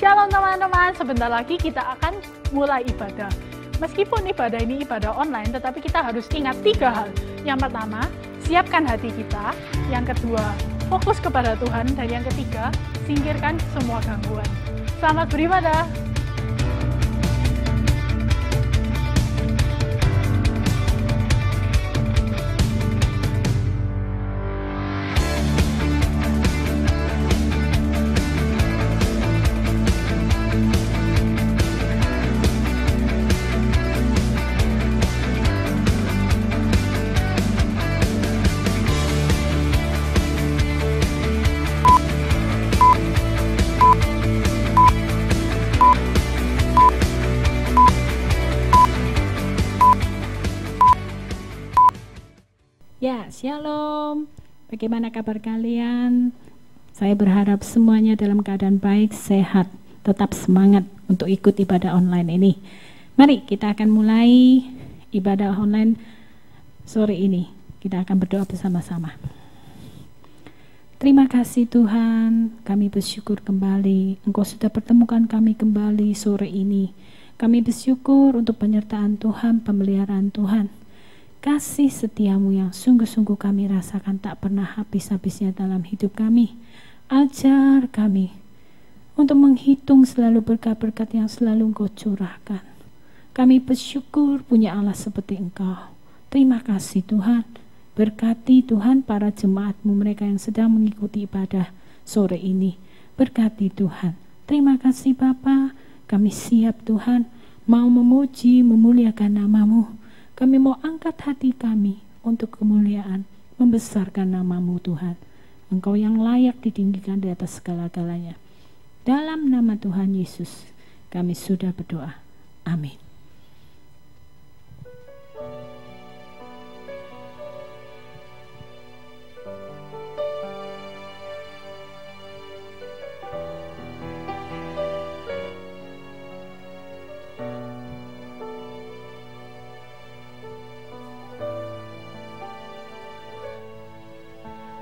Shalom teman-teman, sebentar lagi kita akan mulai ibadah. Meskipun ibadah ini ibadah online, tetapi kita harus ingat 3 hal. Yang pertama, siapkan hati kita. Yang kedua, fokus kepada Tuhan. Dan yang ketiga, singkirkan semua gangguan. Selamat beribadah. Ya, shalom. Bagaimana kabar kalian? Saya berharap semuanya dalam keadaan baik, sehat, tetap semangat untuk ikut ibadah online ini. Mari kita akan mulai ibadah online sore ini. Kita akan berdoa bersama-sama. Terima kasih Tuhan, kami bersyukur kembali. Engkau sudah pertemukan kami kembali sore ini. Kami bersyukur untuk penyertaan Tuhan, pemeliharaan Tuhan. Kasih setiamu yang sungguh-sungguh kami rasakan tak pernah habis-habisnya dalam hidup kami. Ajar kami untuk menghitung selalu berkat-berkat yang selalu Engkau curahkan. Kami bersyukur punya Allah seperti Engkau. Terima kasih Tuhan. Berkati Tuhan para jemaat-Mu, mereka yang sedang mengikuti ibadah sore ini. Berkati Tuhan. Terima kasih Bapa. Kami siap Tuhan mau memuji, memuliakan nama-Mu. Kami mau angkat hati kami untuk kemuliaan, membesarkan nama-Mu Tuhan. Engkau yang layak ditinggikan di atas segala-galanya. Dalam nama Tuhan Yesus, kami sudah berdoa. Amin.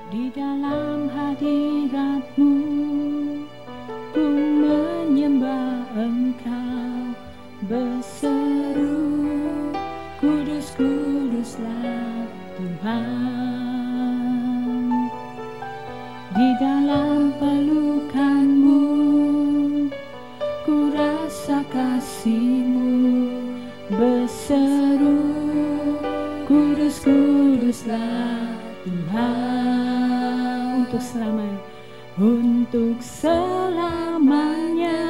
Di dalam hadirat-Mu, ku menyembah Engkau, berseru, kudus, kuduslah Tuhan. Di dalam pelukan-Mu, ku rasa kasih-Mu, berseru, kudus, kuduslah Tuhan. Untuk selamanya, untuk selamanya,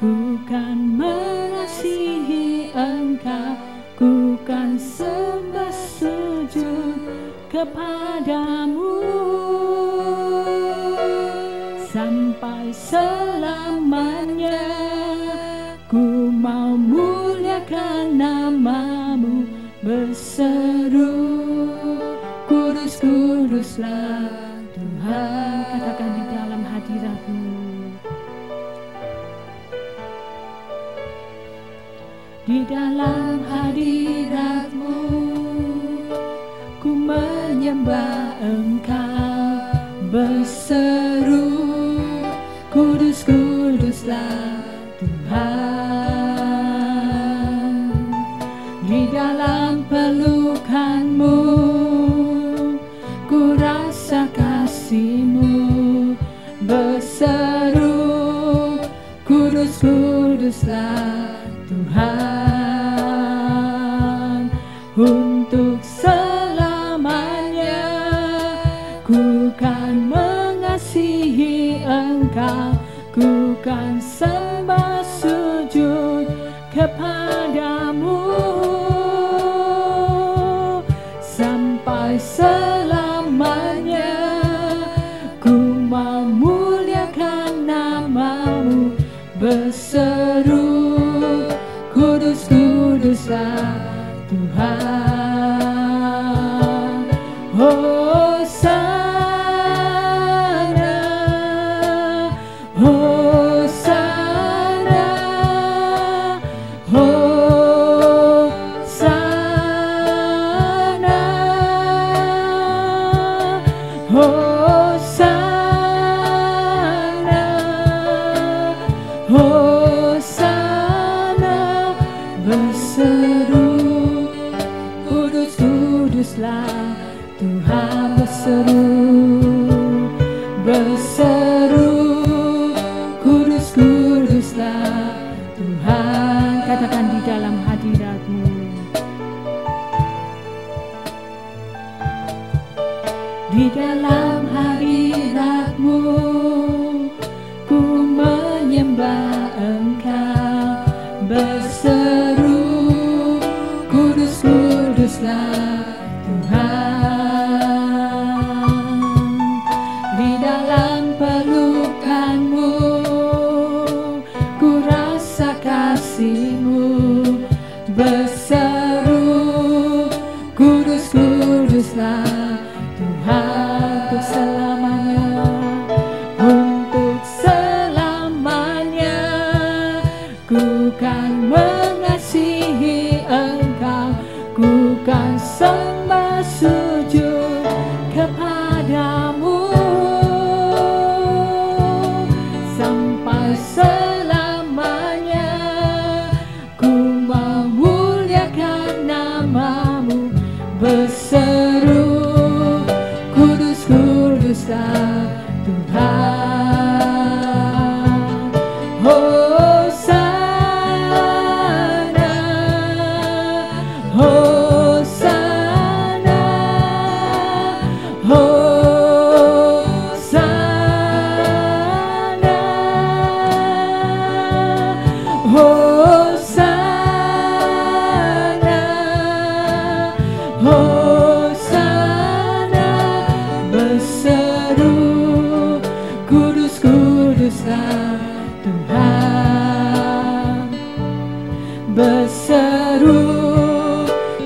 ku kan mengasihi Engkau, ku kan sembah sujud kepadamu sampai selamanya. Ku mau muliakan nama-Mu, berseru, kudus, kuduslah Tuhan. Katakan di dalam hadirat-Mu. Di dalam hadirat-Mu, ku menyembah Engkau, berseru, kudus, kuduslah Tuhan. Di dalam pelukan-Mu, ku rasa kasih-Mu, berseru, kudus, kuduslah Tuhan. Untuk selamanya, ku kan mengasihi Engkau, ku kan sembah sujud kepadamu sampai selamanya. Ku mau muliakan nama-Mu, berseru, kudus, kuduslah Tuhan. Hosana, Hosana, Hosana, Hosana, Tuhan berseru, berseru, kudus, kuduslah Tuhan. Katakan di dalam hadirat-Mu. Di dalam hadirat-Mu ku menyembah Engkau, berseru, kudus, kuduslah Tuhan. Di dalam pelukan-Mu ku rasa kasih-Mu, berseru, kudus, kuduslah Tuhan. Untuk selamanya, untuk selamanya ku kan mengasihi Engkau, ku kan sembah sujud kepadamu sampai selamanya. Ku memuliakan nama-Mu, berseru, kudus, kuduslah Tuhan. Hosana, Hosana, Hosana, Hosana, Hosana, berseru, kudus, kuduslah Tuhan. Berseru,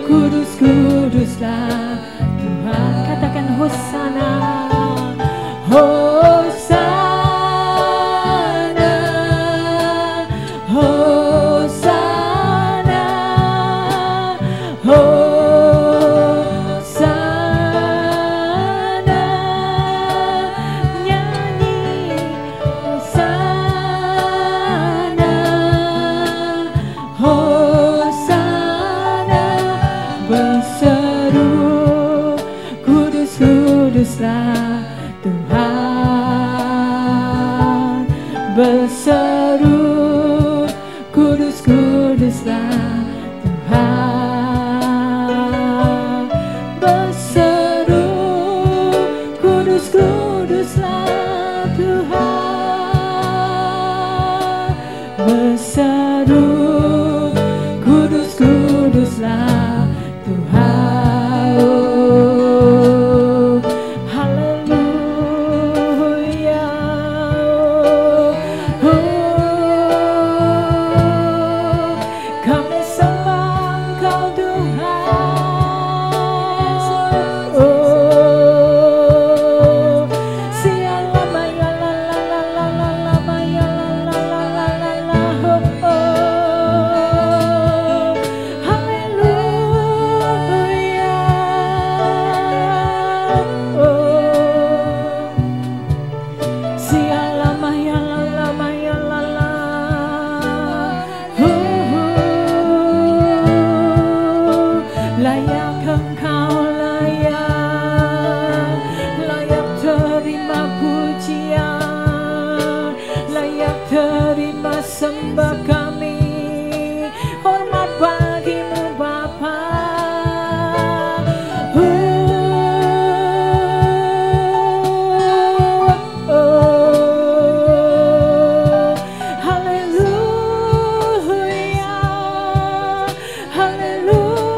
kudus, kuduslah Tuhan. Katakan Hosana, Hosana, Hosana, Hosana. Nyanyi Hosana, Hosana, berseru, kudus, kuduslah Tuhan. Berseru, kudus, kuduslah Tuhan. Berseru, kudus, kuduslah Tuhan. Berseru, kudus, kuduslah Tuhan. Oh, haleluya. Oh, kami sembah Engkau Tuhan. Oh, sialama ya la la la la la la ma ya la la la la la la. Oh, haleluya. Oh, sialama ya la la ma ya la la. Layak Engkau, layak, layak terima pujian, layak terima sembah kami, hormat bagimu Bapa. Haleluya, haleluya.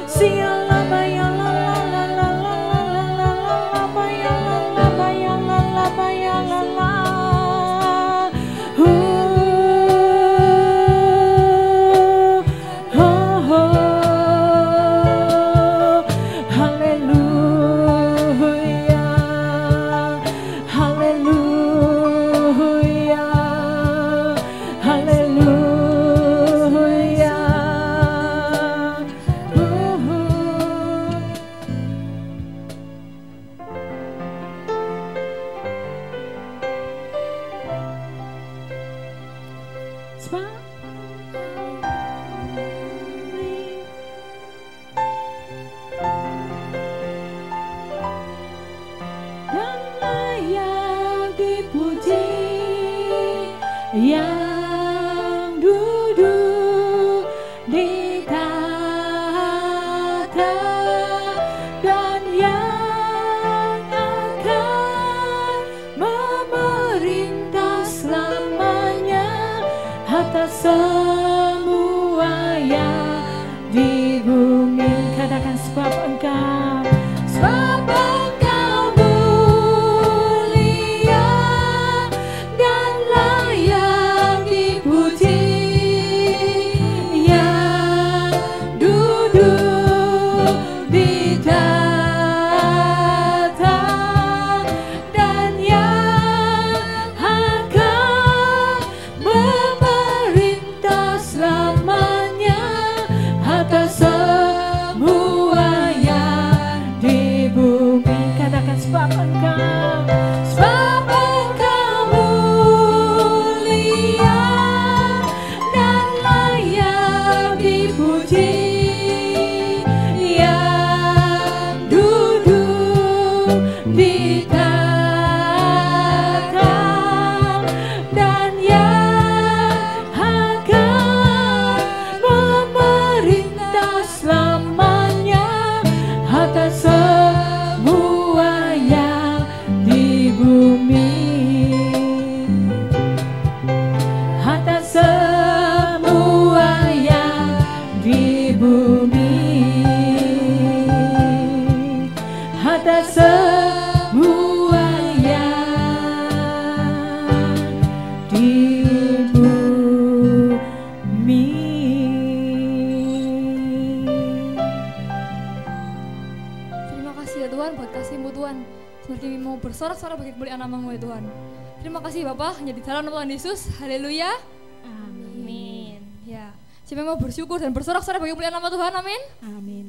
Sialama ya la la la la la la la la ma ya la la ma ya la la ma ya la la. Haleluya, haleluya, haleluya. sebab Engkau mulia dan layak dipuji, yang duduk di tahta dan yang akan memerintah selamanya atas semua yang di bumi. katakan sebab Engkau Sebab Engkau mulia dan layak dipuji, yang duduk di tahta dan yang akan memerintah selamanya atas semua yang di bumi, atas semua yang di bumi, atas semua yang di bumi. Terima kasih ya Tuhan buat kasih-Mu Tuhan. Seperti kami mau bersorak-sorak bagi kemuliaan nama-Mu ya Tuhan. Terima kasih Bapak, hanya di dalam nama Tuhan Yesus. Haleluya. Amin. Ya, siapa yang mau bersyukur dan bersorak-sorak bagi kemuliaan nama Tuhan? Amin. amin.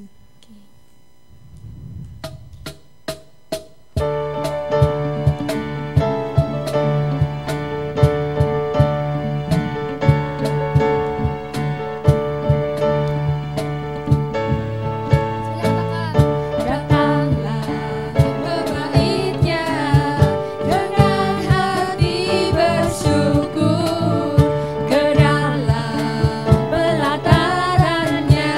Datanglah bebaitnya dengan hati bersyukur ke dalam pelatarannya.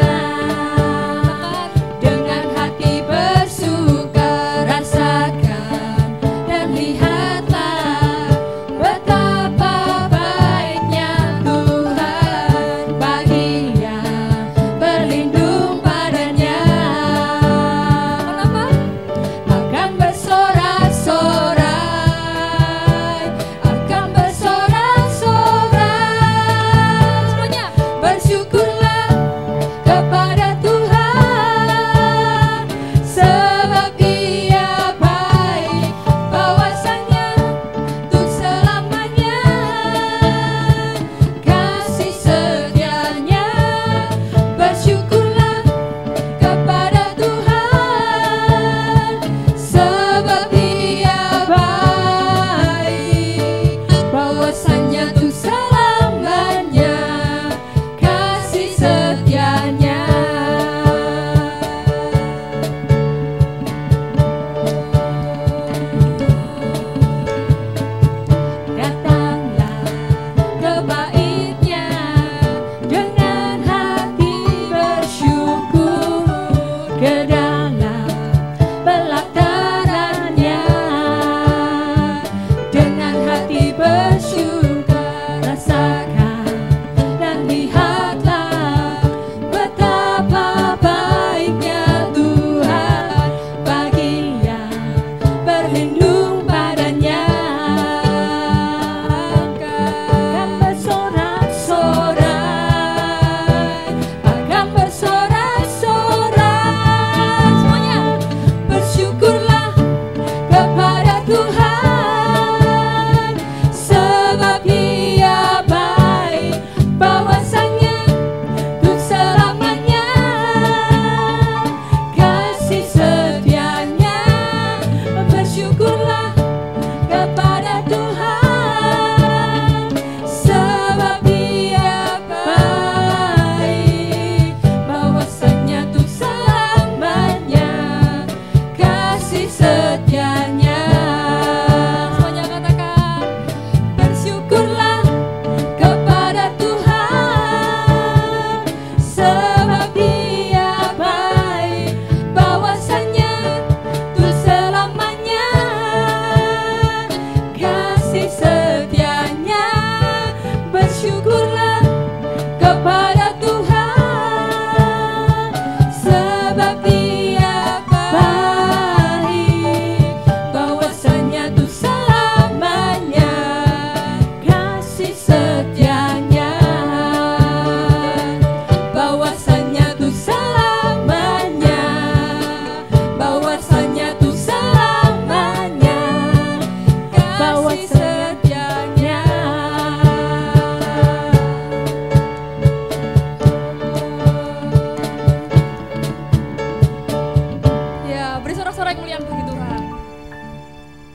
kemuliaan bagi Tuhan.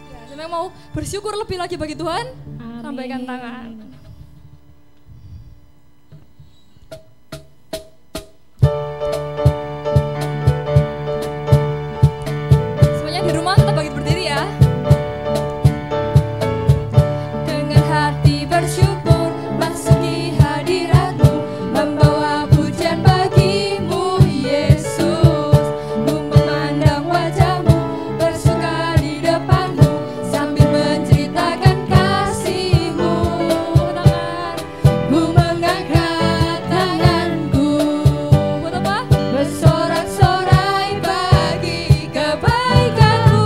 Ya, saya mau bersyukur lebih lagi bagi Tuhan. Lambaikan tangan. Semuanya di rumah tetap bangkit berdiri ya. Dengan hati bersyukur masuki hadirat-Mu, membawa pujian bagimu Yesus. Ku memandang wajah-Mu, bersuka di depan-Mu, sambil menceritakan kasih-Mu. Ku mengangkat tanganku, buat apa? Bersorak-sorai bagi kebaikan-Mu.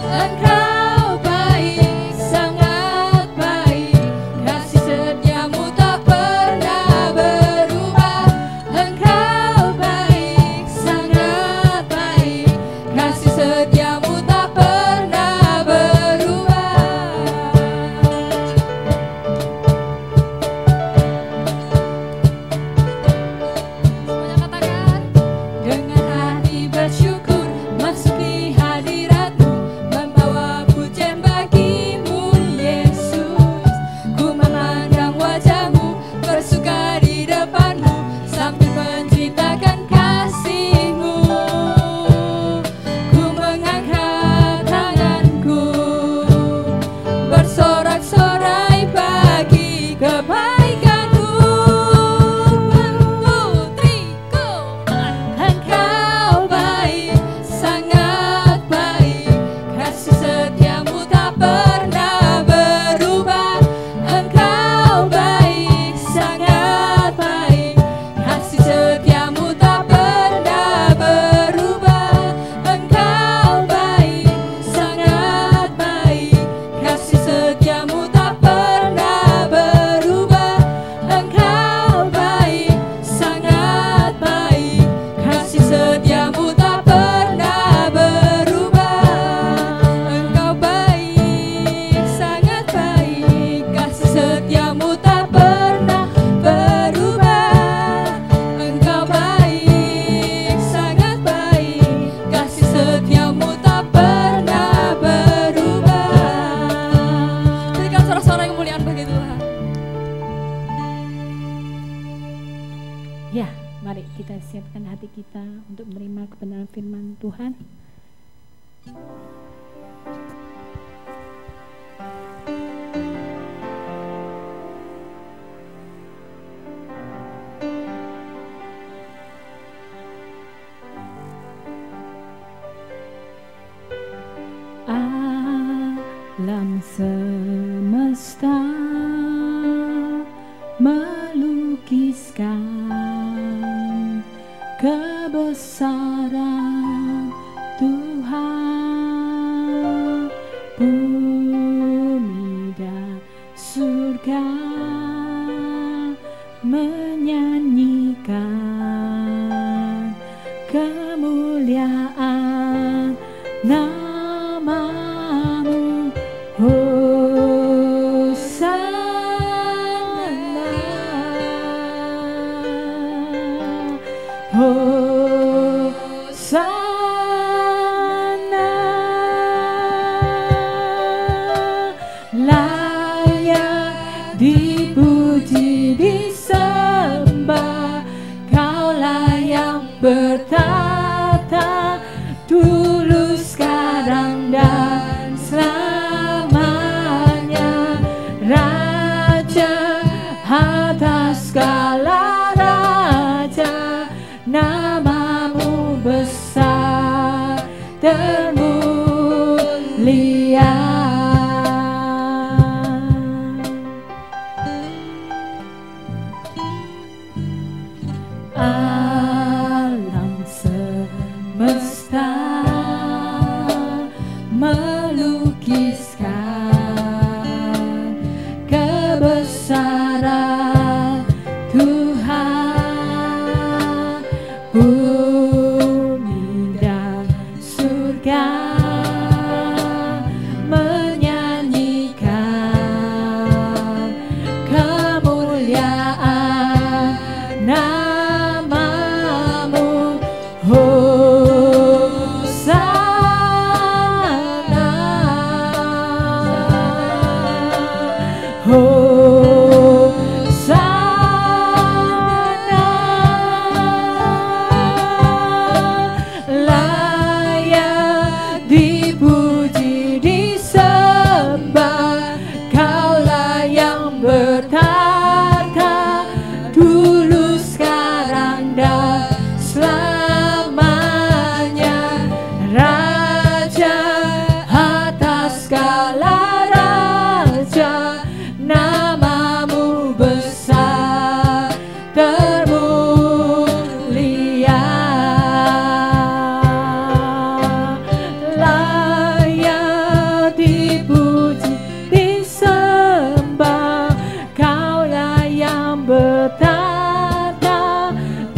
Engkau baik, sangat baik, kasih setiamu tak pernah berubah. Engkau baik, sangat baik, kasih setiamu tak pernah berubah. Semuanya katakan. Dengan hati bersyukur masuki hadirat-Mu, membawa pujian bagimu Yesus. Ku memandang wajah-Mu, bersuka di depan-Mu, sambil menceritakan kasih-Mu. Ku mengangkat tanganku, bersorak-sorai bagi kebaikan-Mu. Putriku, Engkau baik, sangat baik, kasih setiamu tak pernah berubah. Engkau baik, sangat baik, kasih setiamu tak pernah berubah. Engkau baik, sangat baik, kasih setiamu tak pernah berubah. Engkau baik, sangat baik, kasih setiamu tak pernah berubah. Engkau baik, sangat baik, kasih setiamu tak pernah berubah. Engkau baik, sangat baik, kasih setiamu tak pernah berubah. Berikan sorak-sorai kemuliaan bagi Tuhan. Ya, mari kita siapkan hati kita untuk menerima kebenaran firman Tuhan. Alam semesta melukiskan kebesaran Tuhan. Bumi dan surga menyanyikan kemuliaan namamu. Hosana, Hosana, layak dipuji disembah, Kaulah yang bertata dulu, sekarang dan selamanya. Raja atas segala raja, namamu besar termulia. Alam semesta melukiskan kebesaran Tuhan. Bumi dan surga menyanyikan kemuliaan namamu.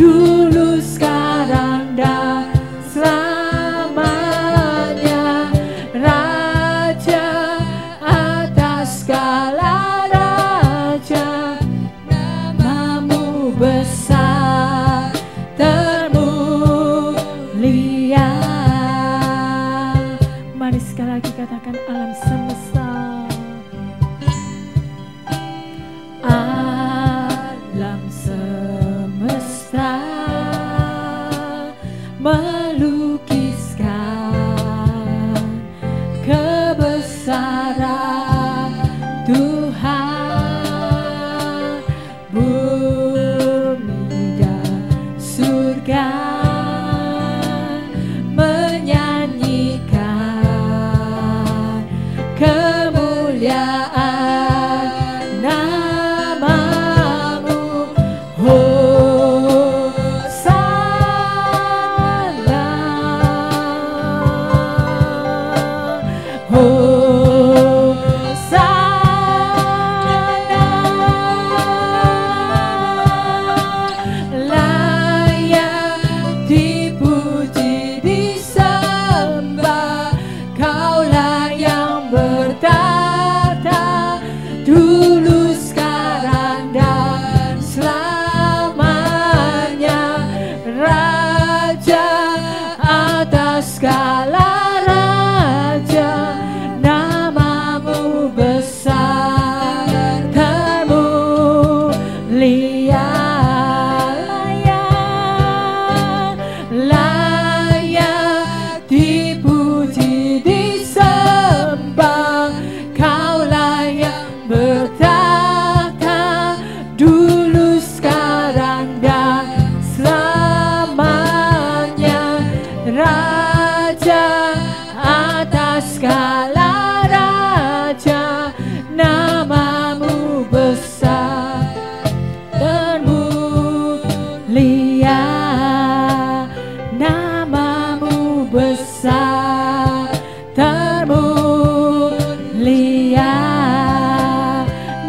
dulu sekarang dan selamanya, Raja atas segala raja, namamu besar termulia. Mari sekali lagi katakan alam semesta. Alam semesta melukiskan kebesaran Tuhan, bumi dan surga menyanyikan kemuliaan namamu. Hosana, Hosana, layak dipuji disembah, Kaulah yang bertata dulu sekarang dan selamanya, Raja atas segala raja, namamu besar termulia. Layak dipuji disembah, Kaulah yang bertata dulu sekarang dan selamanya, Raja atas segala raja, namamu besar termulia. Namamu besar termulia.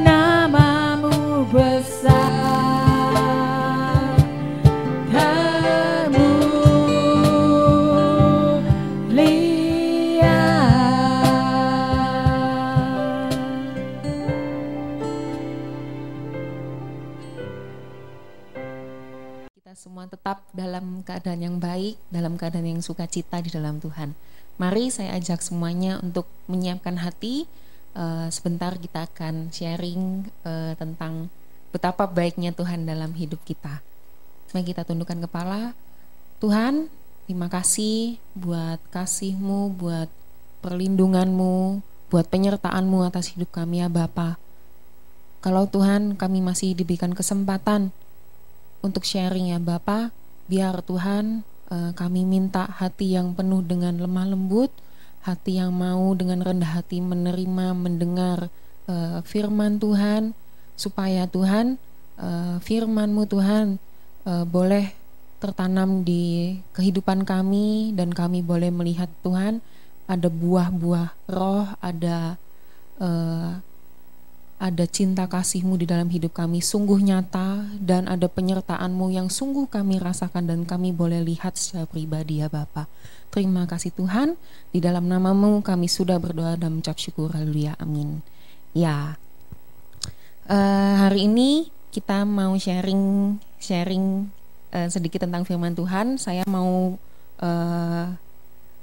Namamu besar termulia. Kita semua tetap dalam keadaan yang baik, dalam keadaan yang sukacita di dalam Tuhan. Mari saya ajak semuanya untuk menyiapkan hati. Sebentar kita akan sharing tentang betapa baiknya Tuhan dalam hidup kita. Mari kita tundukkan kepala. Tuhan, terima kasih buat kasih-Mu, buat perlindungan-Mu, buat penyertaan-Mu atas hidup kami ya Bapa. Kalau Tuhan kami masih diberikan kesempatan untuk sharing ya Bapa, biar Tuhan kami minta hati yang penuh dengan lemah lembut, hati yang mau dengan rendah hati menerima, mendengar firman Tuhan, supaya Tuhan firman-Mu Tuhan boleh tertanam di kehidupan kami, dan kami boleh melihat Tuhan ada buah-buah roh, ada cinta kasih-Mu di dalam hidup kami sungguh nyata, dan ada penyertaan-Mu yang sungguh kami rasakan dan kami boleh lihat secara pribadi ya Bapa. Terima kasih Tuhan, di dalam nama-Mu kami sudah berdoa dan mengucap syukur, haleluya, amin. Ya, hari ini kita mau sharing sedikit tentang firman Tuhan. Saya mau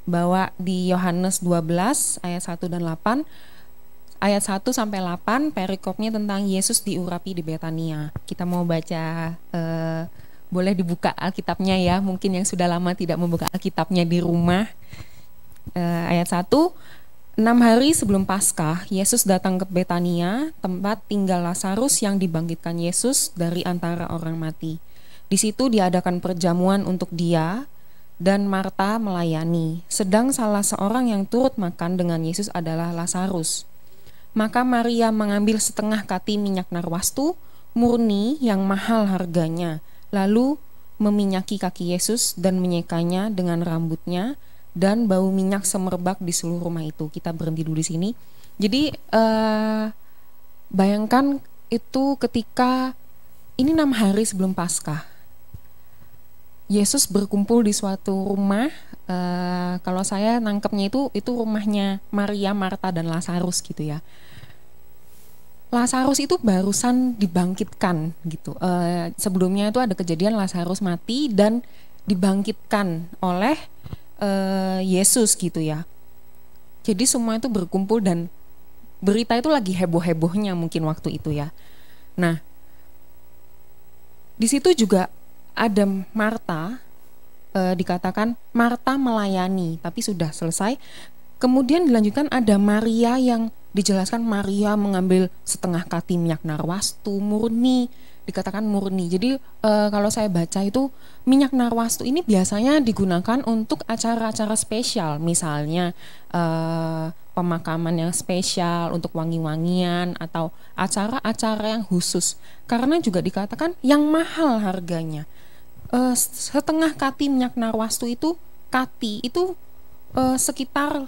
bawa di Yohanes 12 ayat 1 dan 8. Ayat 1 sampai 8 perikopnya tentang Yesus diurapi di Betania. Kita mau baca, boleh dibuka Alkitabnya ya. Mungkin yang sudah lama tidak membuka Alkitabnya di rumah. Ayat 1, 6 hari sebelum Paskah, Yesus datang ke Betania, tempat tinggal Lazarus yang dibangkitkan Yesus dari antara orang mati. Di situ diadakan perjamuan untuk dia, dan Marta melayani. Sedang salah seorang yang turut makan dengan Yesus adalah Lazarus. Maka Maria mengambil setengah kati minyak narwastu murni yang mahal harganya, lalu meminyaki kaki Yesus dan menyekanya dengan rambutnya, dan bau minyak semerbak di seluruh rumah itu. Kita berhenti dulu di sini. Jadi bayangkan itu ketika ini 6 hari sebelum Paskah. Yesus berkumpul di suatu rumah. Kalau saya nangkepnya itu rumahnya Maria, Marta, dan Lazarus gitu ya. Lazarus itu barusan dibangkitkan gitu. Sebelumnya itu ada kejadian Lazarus mati dan dibangkitkan oleh Yesus gitu ya. Jadi semua itu berkumpul dan berita itu lagi heboh-hebohnya mungkin waktu itu ya. Nah, di situ juga ada Marta, dikatakan Marta melayani, tapi sudah selesai. Kemudian dilanjutkan ada Maria yang dijelaskan Maria mengambil setengah kati minyak narwastu murni, dikatakan murni. Jadi kalau saya baca itu minyak narwastu ini biasanya digunakan untuk acara-acara spesial, misalnya pemakaman yang spesial untuk wangi-wangian atau acara-acara yang khusus. Karena juga dikatakan yang mahal harganya. Setengah kati minyak narwastu itu, kati itu sekitar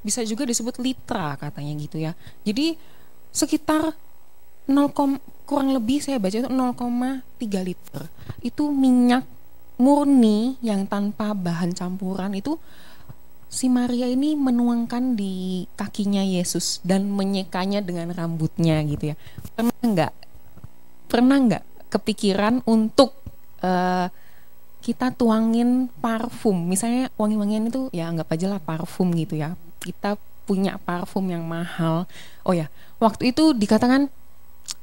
bisa juga disebut litra katanya gitu ya. Jadi sekitar kurang lebih saya baca itu 0,3 liter. Itu minyak murni yang tanpa bahan campuran itu si Maria ini menuangkan di kakinya Yesus dan menyekanya dengan rambutnya gitu ya. Pernah nggak kepikiran untuk kita tuangin parfum, misalnya wangi-wangian itu ya anggap aja lah parfum gitu ya. Kita punya parfum yang mahal. Oh ya, waktu itu dikatakan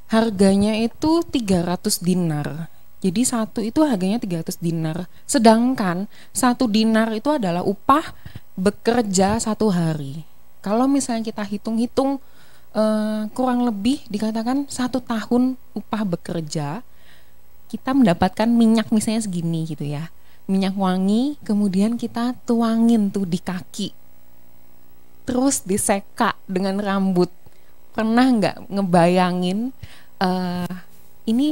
harganya itu 300 dinar. Jadi satu itu harganya 300 dinar. Sedangkan 1 dinar itu adalah upah bekerja 1 hari. Kalau misalnya kita hitung-hitung kurang lebih dikatakan 1 tahun upah bekerja, kita mendapatkan minyak misalnya segini gitu ya, minyak wangi, kemudian kita tuangin tuh di kaki, terus diseka dengan rambut. Pernah nggak ngebayangin ini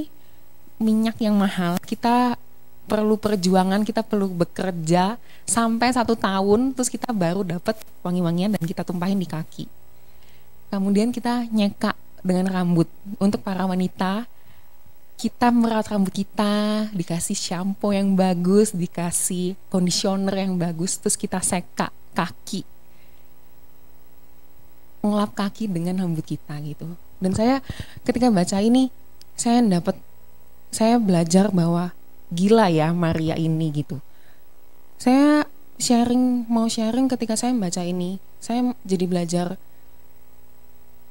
minyak yang mahal, kita perlu perjuangan, kita perlu bekerja sampai 1 tahun, terus kita baru dapat wangi-wangian dan kita tumpahin di kaki. Kemudian kita nyeka dengan rambut. Untuk para wanita, kita merawat rambut kita, dikasih shampoo yang bagus, dikasih conditioner yang bagus, terus kita seka kaki, ngelap kaki dengan rambut kita gitu. Dan saya ketika baca ini, saya belajar bahwa gila ya Maria ini gitu. Saya mau sharing ketika saya membaca ini, saya jadi belajar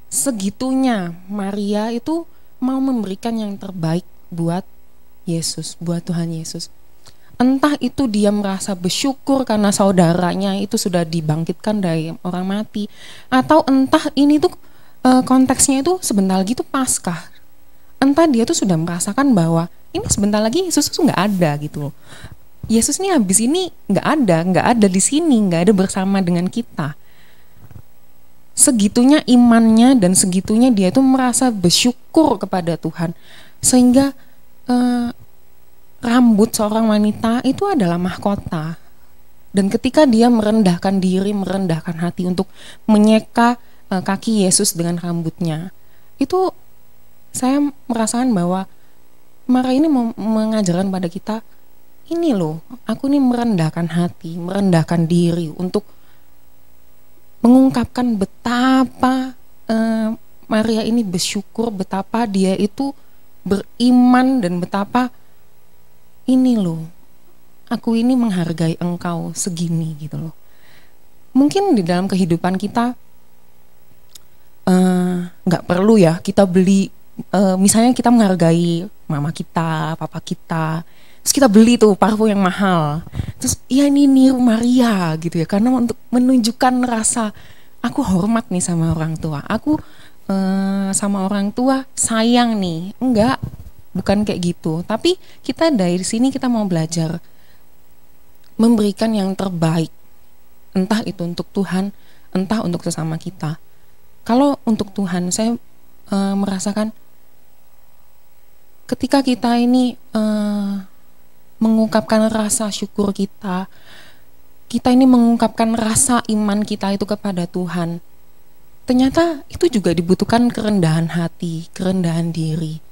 segitunya Maria itu mau memberikan yang terbaik buat Yesus, buat Tuhan Yesus. Entah itu dia merasa bersyukur karena saudaranya itu sudah dibangkitkan dari orang mati, atau entah ini tuh konteksnya itu sebentar lagi tuh Paskah. Entah dia tuh sudah merasakan bahwa ini sebentar lagi Yesus tuh nggak ada gitu loh. Yesus ini habis ini nggak ada di sini, nggak ada bersama dengan kita. Segitunya imannya dan segitunya dia itu merasa bersyukur kepada Tuhan, sehingga rambut seorang wanita itu adalah mahkota. Dan ketika dia merendahkan diri, merendahkan hati untuk menyeka kaki Yesus dengan rambutnya, itu saya merasakan bahwa Maria ini mengajarkan pada kita, ini loh, aku ini merendahkan hati, merendahkan diri untuk mengungkapkan betapa Maria ini bersyukur, betapa dia itu beriman, dan betapa ini loh, aku ini menghargai engkau segini gitu loh. Mungkin di dalam kehidupan kita nggak perlu ya kita beli, misalnya kita menghargai mama kita, papa kita, terus kita beli tuh parfum yang mahal, terus ya ini niru Maria gitu ya, karena untuk menunjukkan rasa aku hormat nih sama orang tua, aku sama orang tua sayang nih. Enggak, bukan kayak gitu. Tapi kita dari sini kita mau belajar memberikan yang terbaik, entah itu untuk Tuhan, entah untuk sesama kita. Kalau untuk Tuhan, saya merasakan ketika kita ini mengungkapkan rasa syukur kita ini mengungkapkan rasa iman kita itu kepada Tuhan, ternyata itu juga dibutuhkan kerendahan hati, kerendahan diri.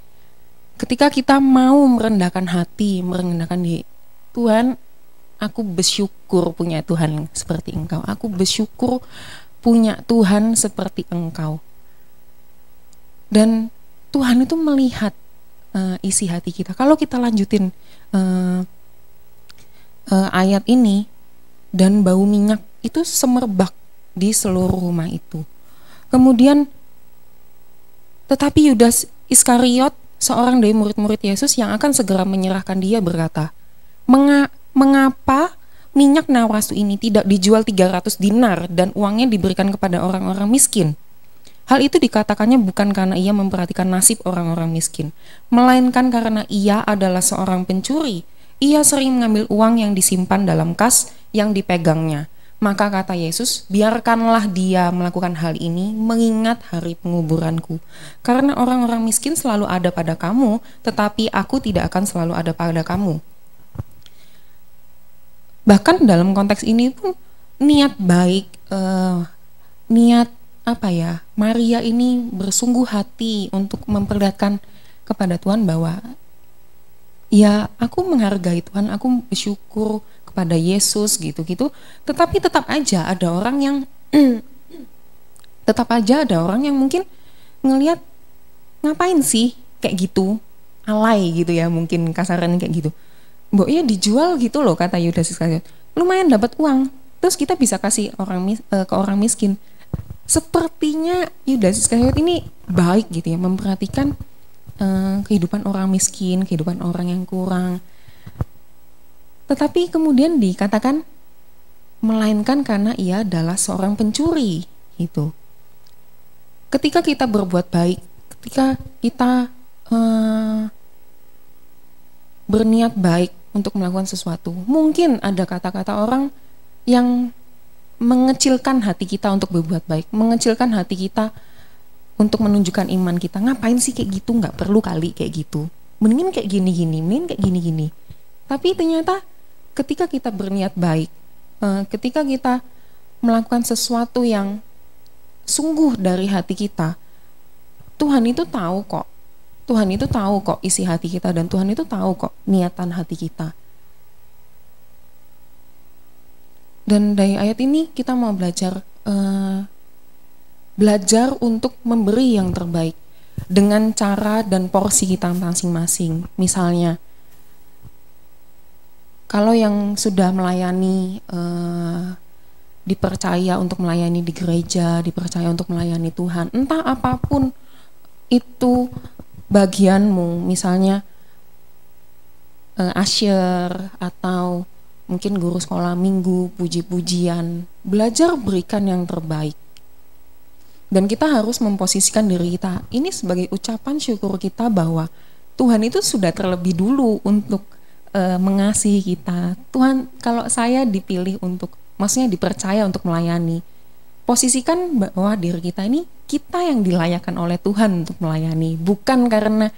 ketika kita mau merendahkan hati, merendahkan diri, Tuhan, aku bersyukur punya Tuhan seperti Engkau. Aku bersyukur punya Tuhan seperti Engkau. Dan Tuhan itu melihat isi hati kita. Kalau kita lanjutin ayat ini, dan bau minyak itu semerbak di seluruh rumah itu. Kemudian, tetapi Yudas Iskariot, seorang dari murid-murid Yesus yang akan segera menyerahkan dia, berkata, mengapa minyak nawasu ini tidak dijual 300 dinar dan uangnya diberikan kepada orang-orang miskin? Hal itu dikatakannya bukan karena ia memperhatikan nasib orang-orang miskin, melainkan karena ia adalah seorang pencuri. Ia sering mengambil uang yang disimpan dalam kas yang dipegangnya. Maka kata Yesus, biarkanlah dia melakukan hal ini mengingat hari penguburanku. Karena orang-orang miskin selalu ada pada kamu, tetapi aku tidak akan selalu ada pada kamu. Bahkan dalam konteks ini pun niat baik, niat Maria ini bersungguh hati untuk memperlihatkan kepada Tuhan bahwa ya aku menghargai Tuhan, aku bersyukur kepada Yesus gitu-gitu. Tetapi tetap aja ada orang yang mungkin ngelihat ngapain sih kayak gitu, alay gitu ya, mungkin kasarannya kayak gitu. Mbok ya dijual gitu loh, kata Yudas Iskariot. Lumayan dapat uang, terus kita bisa kasih ke orang miskin. Sepertinya Yudas Iskariot ini baik gitu ya, memperhatikan kehidupan orang miskin, kehidupan orang yang kurang. Tetapi kemudian dikatakan melainkan karena ia adalah seorang pencuri gitu. Ketika kita berbuat baik, ketika kita berniat baik untuk melakukan sesuatu, mungkin ada kata-kata orang yang mengecilkan hati kita untuk berbuat baik, mengecilkan hati kita untuk menunjukkan iman kita. Ngapain sih kayak gitu, nggak perlu kali kayak gitu, mendingin kayak gini-gini, mending kayak gini-gini. Tapi ternyata ketika kita berniat baik, ketika kita melakukan sesuatu yang sungguh dari hati kita, Tuhan itu tahu kok. Tuhan itu tahu kok isi hati kita, dan Tuhan itu tahu kok niatan hati kita. Dan dari ayat ini kita mau belajar untuk memberi yang terbaik dengan cara dan porsi kita masing-masing. Misalnya, kalau yang sudah melayani, dipercaya untuk melayani di gereja, dipercaya untuk melayani Tuhan, entah apapun itu bagianmu, misalnya usher atau mungkin guru sekolah minggu, puji-pujian, belajar berikan yang terbaik. Dan kita harus memposisikan diri kita ini sebagai ucapan syukur kita bahwa Tuhan itu sudah terlebih dulu untuk mengasihi kita. Tuhan, kalau saya dipilih untuk, maksudnya dipercaya untuk melayani, posisikan bahwa diri kita ini kita yang dilayakkan oleh Tuhan untuk melayani, bukan karena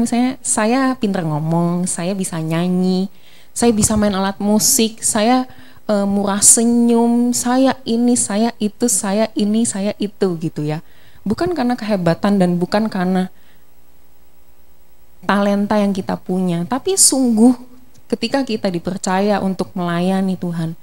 misalnya saya pintar ngomong, saya bisa nyanyi, saya bisa main alat musik, saya murah senyum, saya ini, saya itu, saya ini, saya itu gitu ya. Bukan karena kehebatan dan bukan karena talenta yang kita punya, tapi sungguh ketika kita dipercaya untuk melayani Tuhan,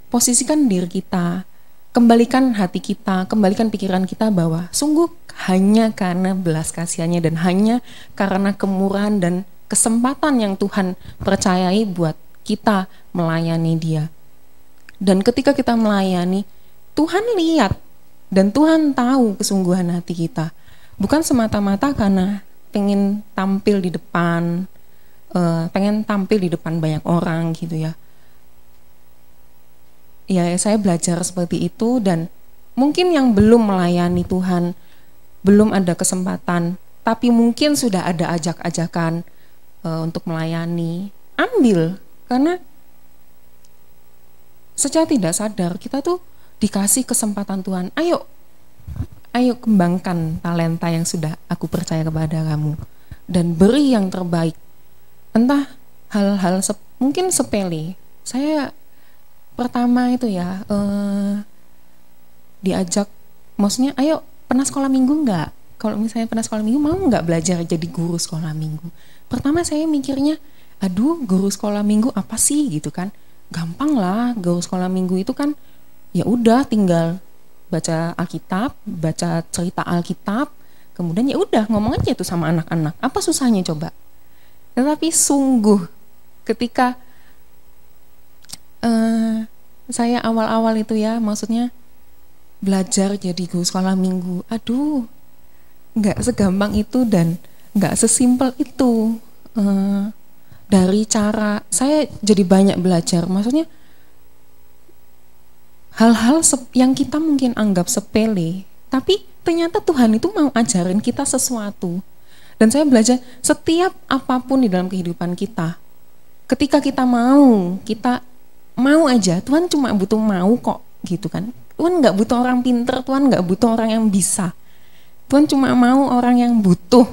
posisikan diri kita, kembalikan hati kita, kembalikan pikiran kita bahwa sungguh hanya karena belas kasihannya dan hanya karena kemurahan dan kesempatan yang Tuhan percayai buat kita melayani Dia. Dan ketika kita melayani, Tuhan lihat dan Tuhan tahu kesungguhan hati kita. Bukan semata-mata karena pengen tampil di depan, banyak orang gitu ya. Ya, saya belajar seperti itu, dan mungkin yang belum melayani Tuhan, belum ada kesempatan, tapi mungkin sudah ada ajak-ajakan untuk melayani, ambil, karena secara tidak sadar kita tuh dikasih kesempatan Tuhan. Ayo kembangkan talenta yang sudah aku percaya kepada kamu dan beri yang terbaik. Entah hal-hal mungkin sepele. Saya pertama itu ya diajak, maksudnya ayo pernah sekolah minggu enggak? kalau misalnya pernah sekolah minggu, mau nggak belajar jadi guru sekolah minggu? Pertama saya mikirnya, aduh guru sekolah minggu apa sih gitu kan? Gampang lah, guru sekolah minggu itu kan ya udah tinggal baca Alkitab, baca cerita Alkitab, kemudian ya udah ngomong aja tuh sama anak-anak. Apa susahnya coba? Tetapi sungguh ketika saya awal-awal itu ya, maksudnya belajar jadi guru sekolah minggu, aduh nggak segampang itu dan nggak sesimpel itu. Dari cara saya jadi banyak belajar, maksudnya hal-hal yang kita mungkin anggap sepele, tapi ternyata Tuhan itu mau ajarin kita sesuatu. Dan saya belajar setiap apapun di dalam kehidupan kita, ketika kita mau aja, Tuhan cuma butuh mau kok gitu kan. Tuhan nggak butuh orang pinter, Tuhan nggak butuh orang yang bisa. Tuhan cuma mau orang yang butuh.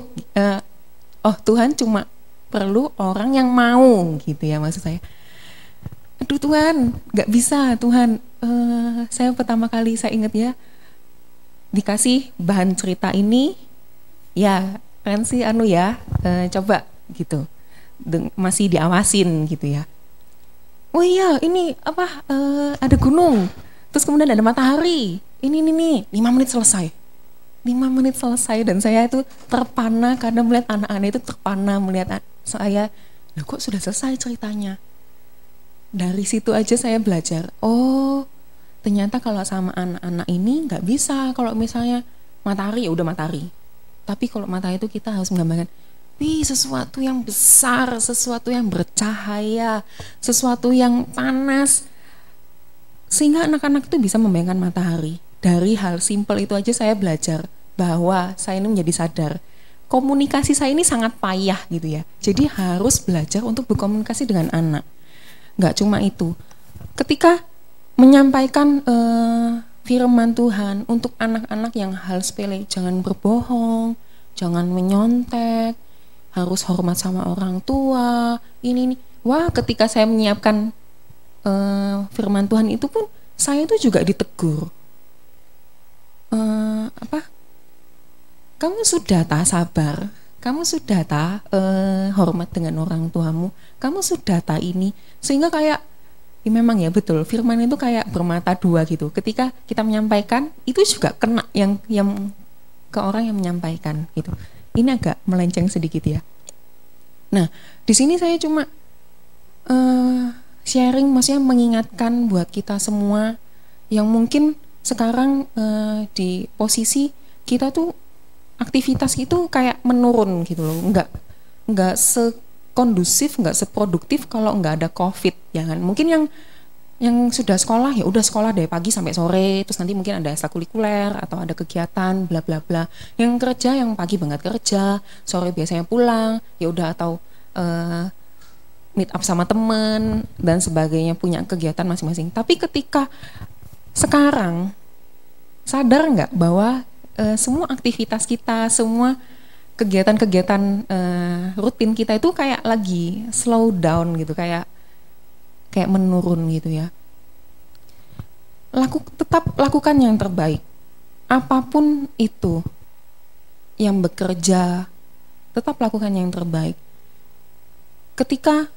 Tuhan cuma perlu orang yang mau gitu ya maksud saya. Aduh Tuhan, nggak bisa Tuhan. Saya pertama kali saya ingat ya, dikasih bahan cerita ini, ya Rensi coba gitu, masih diawasin gitu ya. Oh iya ini ada gunung, terus kemudian ada matahari, ini 5 menit selesai. 5 menit selesai dan saya itu terpana karena melihat anak-anak itu terpana melihat saya, loh kok sudah selesai ceritanya. Dari situ aja saya belajar, oh ternyata kalau sama anak-anak ini nggak bisa. Kalau misalnya matahari ya udah matahari, tapi kalau matahari itu kita harus menggambarkan sesuatu yang besar, sesuatu yang bercahaya, sesuatu yang panas, sehingga anak-anak itu bisa membayangkan matahari. Dari hal simpel itu aja saya belajar bahwa saya ini menjadi sadar komunikasi saya ini sangat payah gitu ya. Jadi harus belajar untuk berkomunikasi dengan anak. Nggak cuma itu, ketika menyampaikan firman Tuhan untuk anak-anak yang hal sepele, jangan berbohong, jangan menyontek, harus hormat sama orang tua, ini. Wah, ketika saya menyiapkan firman Tuhan itu pun saya itu juga ditegur. Kamu sudah tak sabar, kamu sudah tak hormat dengan orang tuamu, kamu sudah tak ini, sehingga kayak ya memang ya betul, firman itu kayak bermata dua gitu. Ketika kita menyampaikan itu juga kena yang ke orang yang menyampaikan gitu. Ini agak melenceng sedikit ya. Nah, di sini saya cuma sharing, maksudnya mengingatkan buat kita semua yang mungkin sekarang di posisi kita tuh aktivitas itu kayak menurun gitu loh, nggak sekondusif, nggak seproduktif kalau nggak ada COVID, ya kan? Mungkin yang sudah sekolah ya udah sekolah dari pagi sampai sore, terus nanti mungkin ada ekstrakurikuler atau ada kegiatan bla bla bla. Yang kerja yang pagi banget kerja, sore biasanya pulang, ya udah atau meet up sama teman dan sebagainya, punya kegiatan masing-masing. Tapi ketika sekarang sadar nggak bahwa semua aktivitas kita, semua kegiatan-kegiatan rutin kita itu kayak lagi slow down gitu, kayak menurun gitu ya. Tetap lakukan yang terbaik. Apapun itu yang bekerja, tetap lakukan yang terbaik. Ketika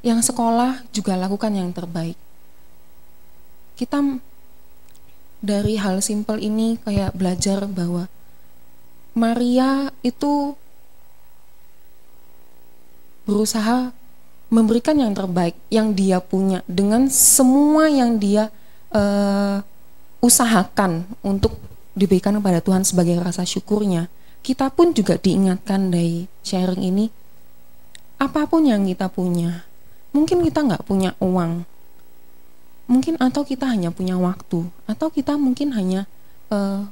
yang sekolah juga lakukan yang terbaik. Kita dari hal simpel ini kayak belajar bahwa Maria itu berusaha memberikan yang terbaik yang dia punya dengan semua yang dia usahakan untuk diberikan kepada Tuhan sebagai rasa syukurnya. Kita pun juga diingatkan dari sharing ini, apapun yang kita punya, mungkin kita nggak punya uang, mungkin atau kita hanya punya waktu, atau kita mungkin hanya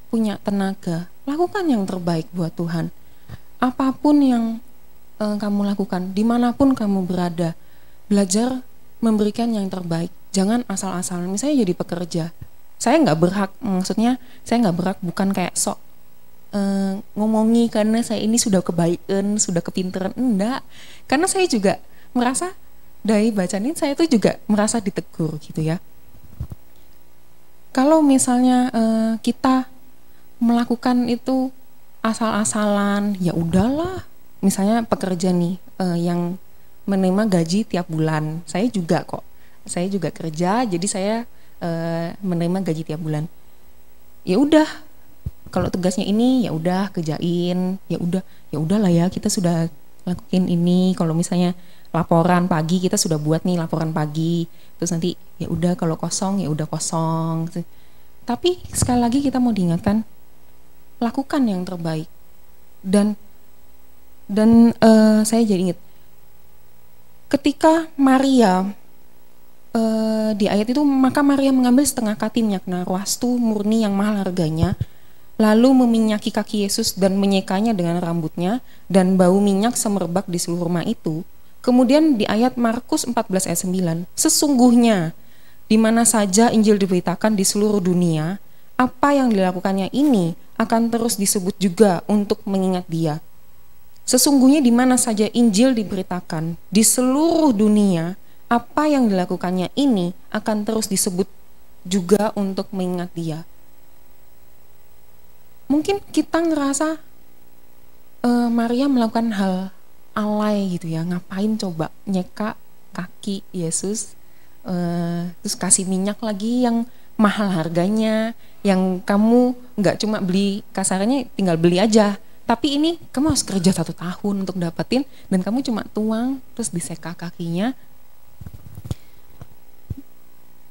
punya tenaga, lakukan yang terbaik buat Tuhan. Apapun yang kamu lakukan, dimanapun kamu berada, belajar memberikan yang terbaik. Jangan asal-asalan. Misalnya jadi pekerja, saya nggak berhak, maksudnya saya nggak berhak bukan kayak sok ngomongi karena saya ini sudah kebaikan, sudah kepintaran, enggak. Karena saya juga merasa dari bacaan ini saya tuh juga merasa ditegur gitu ya. Kalau misalnya kita melakukan itu asal-asalan, ya udahlah. Misalnya pekerja nih yang menerima gaji tiap bulan, saya juga kerja, jadi saya menerima gaji tiap bulan. Ya udah, kalau tugasnya ini ya udah kerjain, ya udahlah ya, kita sudah lakuin ini. Kalau misalnya laporan pagi, kita sudah buat nih laporan pagi, terus nanti ya udah kalau kosong ya udah kosong. Tapi sekali lagi kita mau diingatkan, lakukan yang terbaik. Dan saya jadi ingat ketika Maria di ayat itu, maka Maria mengambil setengah kati minyak narwastu murni yang mahal harganya, lalu meminyaki kaki Yesus dan menyekanya dengan rambutnya, dan bau minyak semerbak di seluruh rumah itu. Kemudian di ayat Markus 14 ayat 9, sesungguhnya di mana saja Injil diberitakan di seluruh dunia, apa yang dilakukannya ini akan terus disebut juga untuk mengingat dia. Sesungguhnya di mana saja Injil diberitakan di seluruh dunia, apa yang dilakukannya ini akan terus disebut juga untuk mengingat dia. Mungkin kita ngerasa Maria melakukan hal alay gitu ya, ngapain coba nyeka kaki Yesus, terus kasih minyak lagi yang mahal harganya, yang kamu nggak cuma beli, kasarnya tinggal beli aja, tapi ini kamu harus kerja 1 tahun untuk dapetin, dan kamu cuma tuang terus diseka kakinya.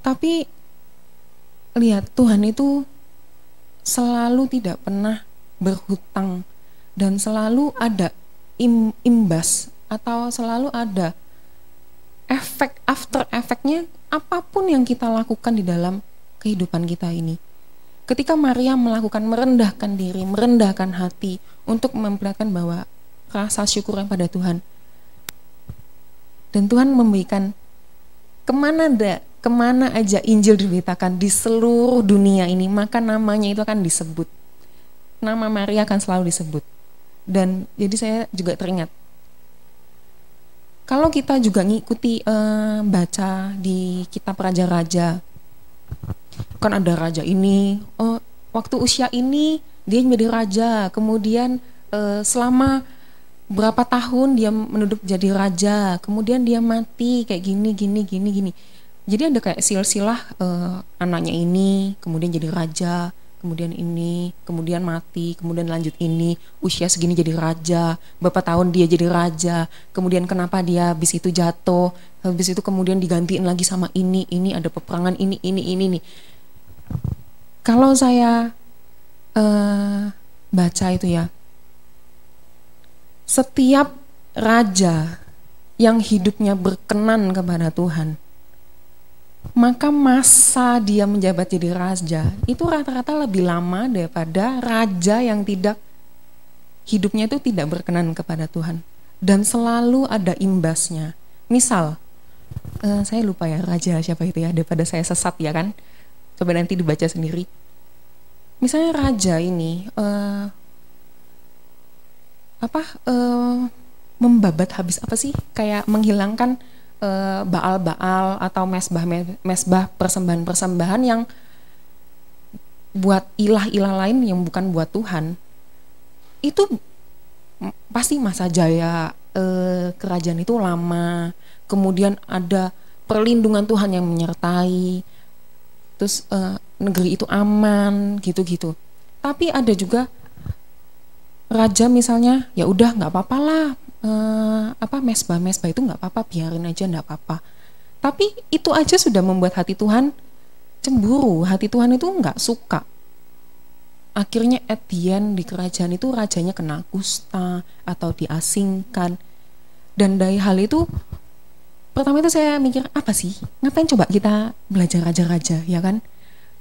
Tapi lihat, Tuhan itu selalu tidak pernah berhutang, dan selalu ada imbas atau selalu ada efek after efeknya apapun yang kita lakukan di dalam kehidupan kita ini. Ketika Maria melakukan merendahkan diri, merendahkan hati untuk memperlihatkan bahwa rasa syukur pada Tuhan, dan Tuhan memberikan kemana aja Injil diberitakan di seluruh dunia ini, maka namanya itu akan disebut. Nama Maria akan selalu disebut. Dan jadi saya juga teringat, kalau kita juga ngikuti baca di kitab raja-raja, kan ada raja ini, waktu usia ini dia menjadi raja, kemudian selama berapa tahun dia menuduk jadi raja, kemudian dia mati kayak gini. Jadi ada kayak silsilah, anaknya ini kemudian jadi raja, kemudian ini, kemudian mati, kemudian lanjut ini, usia segini jadi raja, berapa tahun dia jadi raja, kemudian kenapa dia habis itu jatuh, habis itu kemudian digantiin lagi sama ini ada peperangan ini. Kalau saya baca itu ya, setiap raja yang hidupnya berkenan kepada Tuhan, maka masa dia menjabat jadi raja itu rata-rata lebih lama daripada raja yang hidupnya itu tidak berkenan kepada Tuhan, dan selalu ada imbasnya. Misal, saya lupa ya raja siapa itu ya, daripada saya sesat ya kan, coba nanti dibaca sendiri. Misalnya raja ini membabat habis apa sih, kayak menghilangkan Baal-Baal atau mesbah persembahan-persembahan yang buat ilah-ilah lain yang bukan buat Tuhan. Itu pasti masa jaya kerajaan itu lama, kemudian ada perlindungan Tuhan yang menyertai, terus negeri itu aman gitu-gitu. Tapi ada juga raja misalnya, ya udah nggak apa-apa lah, mesbah itu nggak apa-apa, biarin aja, nggak apa-apa. Tapi itu aja sudah membuat hati Tuhan cemburu, hati Tuhan itu nggak suka. Akhirnya at the end di kerajaan itu rajanya kena kusta atau diasingkan. Dan dari hal itu, pertama itu saya mikir, apa sih, ngapain coba kita belajar raja-raja, ya kan?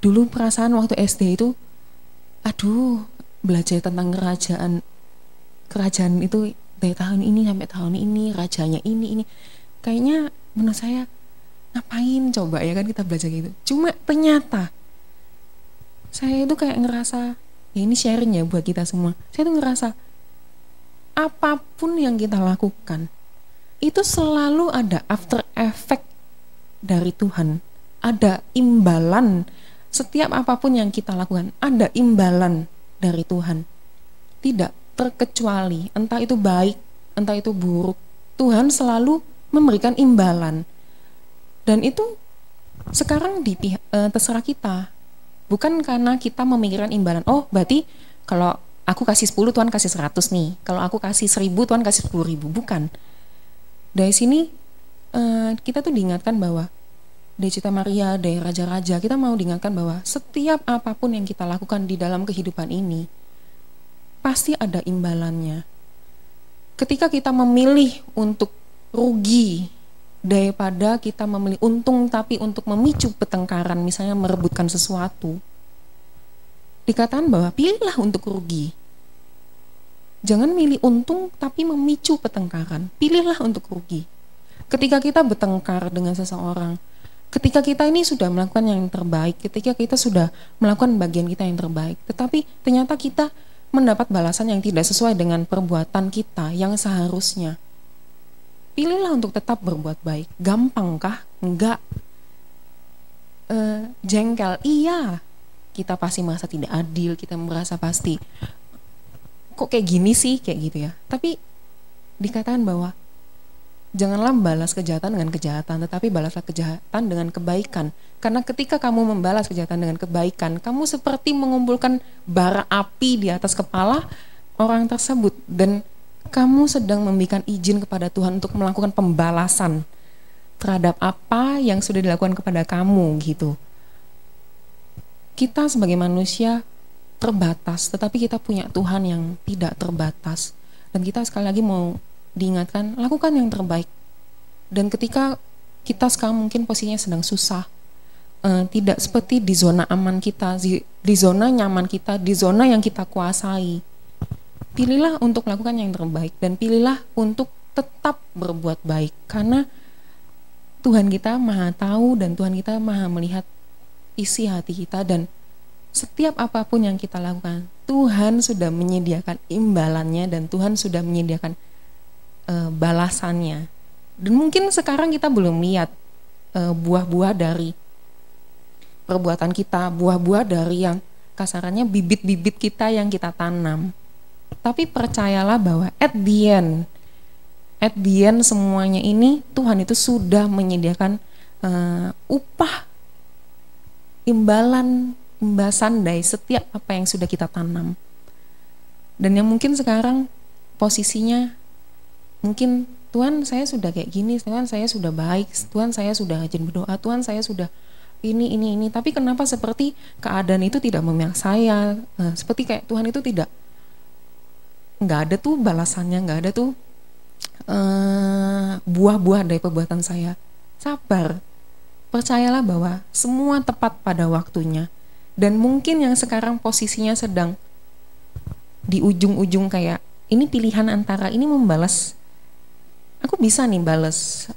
Dulu perasaan waktu SD itu, belajar tentang kerajaan itu dari tahun ini sampai tahun ini, rajanya ini. Kayaknya menurut saya, ngapain coba ya kan kita belajar gitu. Cuma ternyata saya itu kayak ngerasa, ya ini sharing ya buat kita semua, saya tuh ngerasa apapun yang kita lakukan itu selalu ada after effect dari Tuhan, ada imbalan. Setiap apapun yang kita lakukan ada imbalan dari Tuhan. Tidak terkecuali, entah itu baik, entah itu buruk, Tuhan selalu memberikan imbalan. Dan itu sekarang terserah kita. Bukan karena kita memikirkan imbalan, oh berarti kalau aku kasih 10 Tuhan kasih 100 nih, kalau aku kasih 1000 Tuhan kasih 10.000. Bukan. Dari sini kita tuh diingatkan bahwa dari Cita Maria, dari Raja-Raja, kita mau diingatkan bahwa setiap apapun yang kita lakukan di dalam kehidupan ini pasti ada imbalannya. Ketika kita memilih untuk rugi daripada kita memilih untung tapi untuk memicu pertengkaran, misalnya merebutkan sesuatu, dikatakan bahwa pilihlah untuk rugi. Jangan milih untung tapi memicu pertengkaran, pilihlah untuk rugi. Ketika kita bertengkar dengan seseorang, ketika kita ini sudah melakukan yang terbaik, ketika kita sudah melakukan bagian kita yang terbaik, tetapi ternyata kita mendapat balasan yang tidak sesuai dengan perbuatan kita yang seharusnya, pilihlah untuk tetap berbuat baik. Gampangkah? Enggak. Jengkel? Iya. Kita pasti merasa tidak adil, kita merasa pasti kok kayak gini sih, kayak gitu ya. Tapi dikatakan bahwa janganlah balas kejahatan dengan kejahatan, tetapi balaslah kejahatan dengan kebaikan. Karena ketika kamu membalas kejahatan dengan kebaikan, kamu seperti mengumpulkan bara api di atas kepala orang tersebut, dan kamu sedang memberikan izin kepada Tuhan untuk melakukan pembalasan terhadap apa yang sudah dilakukan kepada kamu gitu. Kita sebagai manusia terbatas, tetapi kita punya Tuhan yang tidak terbatas. Dan kita sekali lagi mau diingatkan, lakukan yang terbaik. Dan ketika kita sekarang mungkin posisinya sedang susah, tidak seperti di zona aman kita, di zona nyaman kita, di zona yang kita kuasai, pilihlah untuk melakukan yang terbaik, dan pilihlah untuk tetap berbuat baik. Karena Tuhan kita maha tahu, dan Tuhan kita maha melihat isi hati kita, dan setiap apapun yang kita lakukan, Tuhan sudah menyediakan imbalannya, dan Tuhan sudah menyediakan balasannya. Dan mungkin sekarang kita belum lihat buah-buah dari perbuatan kita, buah-buah dari yang kasarannya bibit-bibit kita yang kita tanam. Tapi percayalah bahwa at the end semuanya ini Tuhan itu sudah menyediakan upah, imbasan dari setiap apa yang sudah kita tanam. Dan yang mungkin sekarang posisinya mungkin, Tuhan saya sudah kayak gini, Tuhan saya sudah baik, Tuhan saya sudah rajin berdoa, Tuhan saya sudah ini, tapi kenapa seperti keadaan itu tidak memihak saya, seperti kayak Tuhan itu nggak ada tuh balasannya, nggak ada tuh buah-buah dari perbuatan saya. Sabar, percayalah bahwa semua tepat pada waktunya. Dan mungkin yang sekarang posisinya sedang di ujung-ujung kayak ini pilihan antara ini membalas, aku bisa nih balas,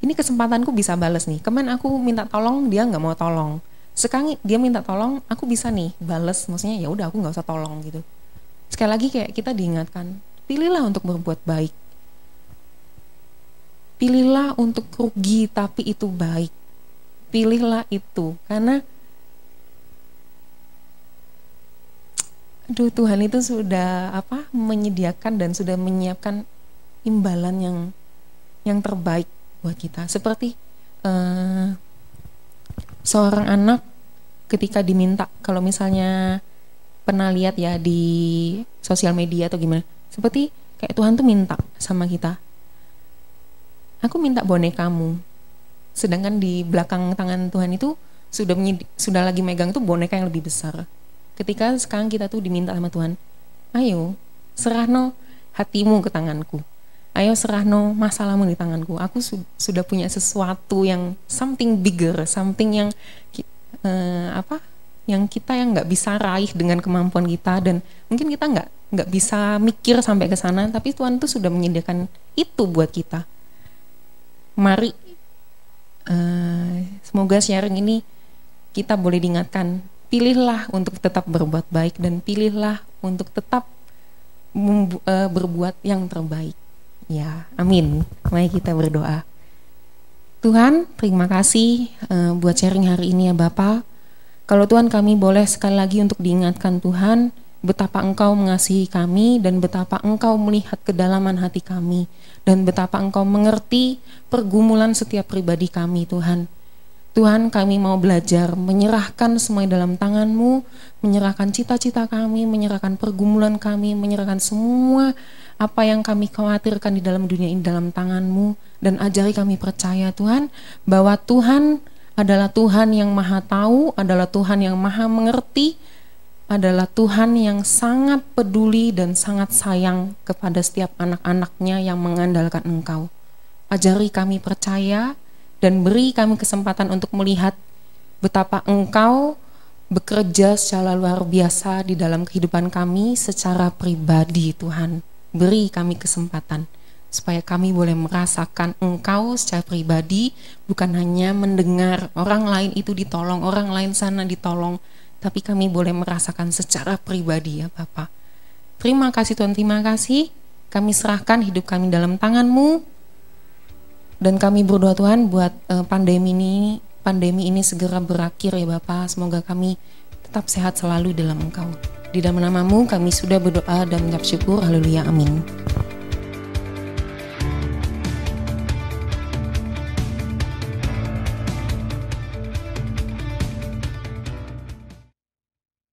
ini kesempatanku bisa balas nih. Kemarin aku minta tolong, dia nggak mau tolong. Sekarang dia minta tolong, aku bisa nih balas. Maksudnya ya udah aku nggak usah tolong gitu. Sekali lagi kayak kita diingatkan, pilihlah untuk berbuat baik. Pilihlah untuk rugi tapi itu baik. Pilihlah itu, karena Tuhan itu sudah menyediakan dan sudah menyiapkan imbalan yang terbaik buat kita. Seperti seorang anak ketika diminta, kalau misalnya pernah lihat ya di sosial media atau gimana, seperti kayak Tuhan tuh minta sama kita, aku minta bonekamu, sedangkan di belakang tangan Tuhan itu sudah lagi megang tuh boneka yang lebih besar. Ketika sekarang kita tuh diminta sama Tuhan, ayo serahno hatimu ke tanganku, ayo serahno masalahmu di tanganku, aku sudah punya sesuatu yang something bigger, something yang yang kita yang nggak bisa raih dengan kemampuan kita, dan mungkin kita nggak bisa mikir sampai ke sana, tapi Tuhan tuh sudah menyediakan itu buat kita. Mari semoga sharing ini kita boleh diingatkan, pilihlah untuk tetap berbuat baik, dan pilihlah untuk tetap berbuat yang terbaik. Ya, amin. Mari kita berdoa. Tuhan, terima kasih buat sharing hari ini ya Bapak. Kalau Tuhan kami boleh sekali lagi untuk diingatkan Tuhan, betapa Engkau mengasihi kami dan betapa Engkau melihat kedalaman hati kami dan betapa Engkau mengerti pergumulan setiap pribadi kami Tuhan. Tuhan, kami mau belajar menyerahkan semua dalam tangan-Mu, menyerahkan cita-cita kami, menyerahkan pergumulan kami, menyerahkan semua apa yang kami khawatirkan di dalam dunia ini dalam tangan-Mu, dan ajari kami percaya Tuhan, bahwa Tuhan adalah Tuhan yang maha tahu, adalah Tuhan yang maha mengerti, adalah Tuhan yang sangat peduli dan sangat sayang kepada setiap anak-anak-Nya yang mengandalkan Engkau. Ajari kami percaya, dan beri kami kesempatan untuk melihat betapa Engkau bekerja secara luar biasa di dalam kehidupan kami secara pribadi Tuhan. Beri kami kesempatan supaya kami boleh merasakan Engkau secara pribadi, bukan hanya mendengar orang lain itu ditolong, orang lain sana ditolong, tapi kami boleh merasakan secara pribadi ya Bapa. Terima kasih Tuhan, terima kasih. Kami serahkan hidup kami dalam tangan-Mu. Dan kami berdoa Tuhan buat pandemi ini segera berakhir ya Bapa. Semoga kami tetap sehat selalu dalam Engkau. Di dalam nama-Mu kami sudah berdoa dan mengucap syukur. Haleluya, amin.